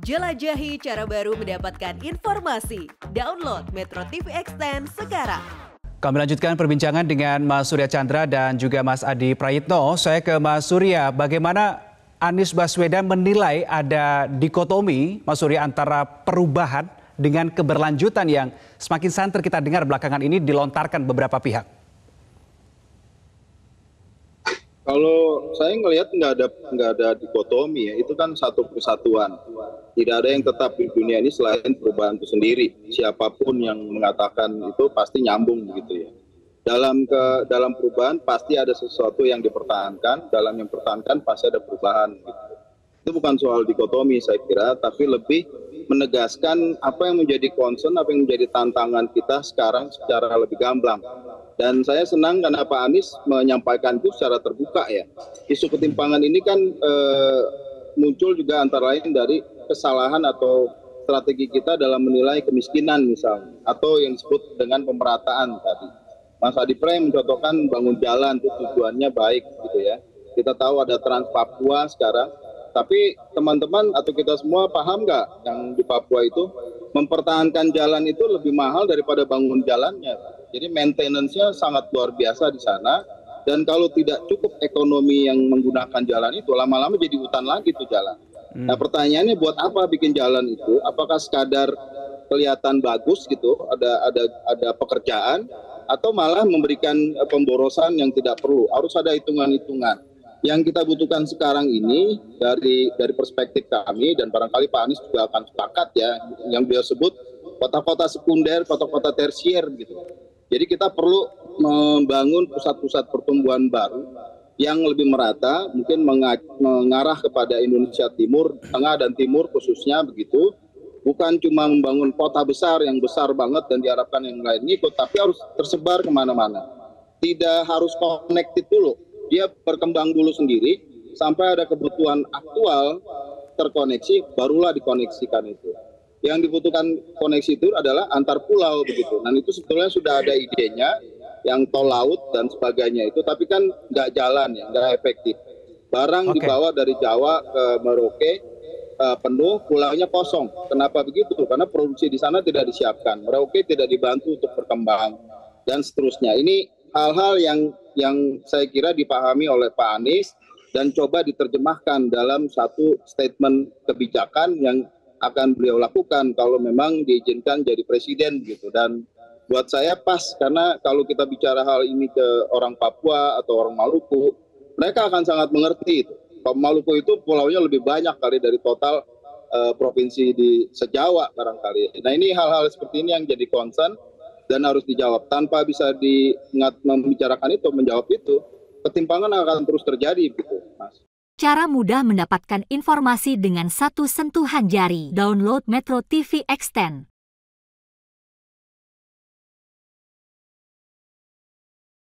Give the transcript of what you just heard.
Jelajahi cara baru mendapatkan informasi. Download Metro TV Extend sekarang. Kami lanjutkan perbincangan dengan Mas Surya Chandra dan juga Mas Adi Prayitno. Saya ke Mas Surya, bagaimana Anies Baswedan menilai ada dikotomi, Mas Surya, antara perubahan dengan keberlanjutan yang semakin santer kita dengar belakangan ini dilontarkan beberapa pihak? Kalau saya ngelihat nggak ada dikotomi ya, itu kan satu kesatuan. Tidak ada yang tetap di dunia ini selain perubahan itu sendiri. Siapapun yang mengatakan itu pasti nyambung begitu ya. Dalam perubahan pasti ada sesuatu yang dipertahankan, dalam yang dipertahankan pasti ada perubahan. Gitu. Itu bukan soal dikotomi saya kira, tapi lebih menegaskan apa yang menjadi concern, apa yang menjadi tantangan kita sekarang secara lebih gamblang. Dan saya senang karena Pak Anies menyampaikan itu secara terbuka ya. Isu ketimpangan ini kan muncul juga antara lain dari kesalahan atau strategi kita dalam menilai kemiskinan misalnya. Atau yang disebut dengan pemerataan tadi. Mas Adi Pray mencontohkan bangun jalan itu tujuannya baik gitu ya. Kita tahu ada Trans Papua sekarang. Tapi teman-teman atau kita semua paham nggak yang di Papua itu mempertahankan jalan itu lebih mahal daripada bangun jalannya. Jadi maintenance-nya sangat luar biasa di sana. Dan kalau tidak cukup ekonomi yang menggunakan jalan itu, lama-lama jadi hutan lagi tuh jalan. Nah pertanyaannya buat apa bikin jalan itu? Apakah sekadar kelihatan bagus gitu, ada pekerjaan, atau malah memberikan pemborosan yang tidak perlu? Harus ada hitungan-hitungan. Yang kita butuhkan sekarang ini dari perspektif kami, dan barangkali Pak Anies juga akan sepakat ya, yang beliau sebut kota-kota sekunder, kota-kota tersier gitu. Jadi kita perlu membangun pusat-pusat pertumbuhan baru yang lebih merata, mungkin mengarah kepada Indonesia Timur, Tengah dan Timur khususnya begitu. Bukan cuma membangun kota besar yang besar banget dan diharapkan yang lain ngikut, tapi harus tersebar kemana-mana. Tidak harus connected dulu, dia berkembang dulu sendiri sampai ada kebutuhan aktual terkoneksi, barulah dikoneksikan itu. Yang dibutuhkan koneksi itu adalah antar pulau begitu. Dan itu sebetulnya sudah ada idenya, yang tol laut dan sebagainya itu, tapi kan nggak jalan ya, nggak efektif. Barang dibawa dari Jawa ke Merauke penuh, pulaunya kosong. Kenapa begitu? Karena produksi di sana tidak disiapkan. Merauke tidak dibantu untuk berkembang dan seterusnya. Ini hal-hal yang saya kira dipahami oleh Pak Anies dan coba diterjemahkan dalam satu statement kebijakan yang akan beliau lakukan kalau memang diizinkan jadi presiden gitu. Dan buat saya pas, karena kalau kita bicara hal ini ke orang Papua atau orang Maluku, mereka akan sangat mengerti itu. Maluku itu pulaunya lebih banyak kali dari total provinsi di se-Jawa barangkali. Nah ini hal-hal seperti ini yang jadi concern dan harus dijawab. Tanpa bisa membicarakan itu, menjawab itu, ketimpangan akan terus terjadi gitu, Mas. Cara mudah mendapatkan informasi dengan satu sentuhan jari. Download Metro TV Extend.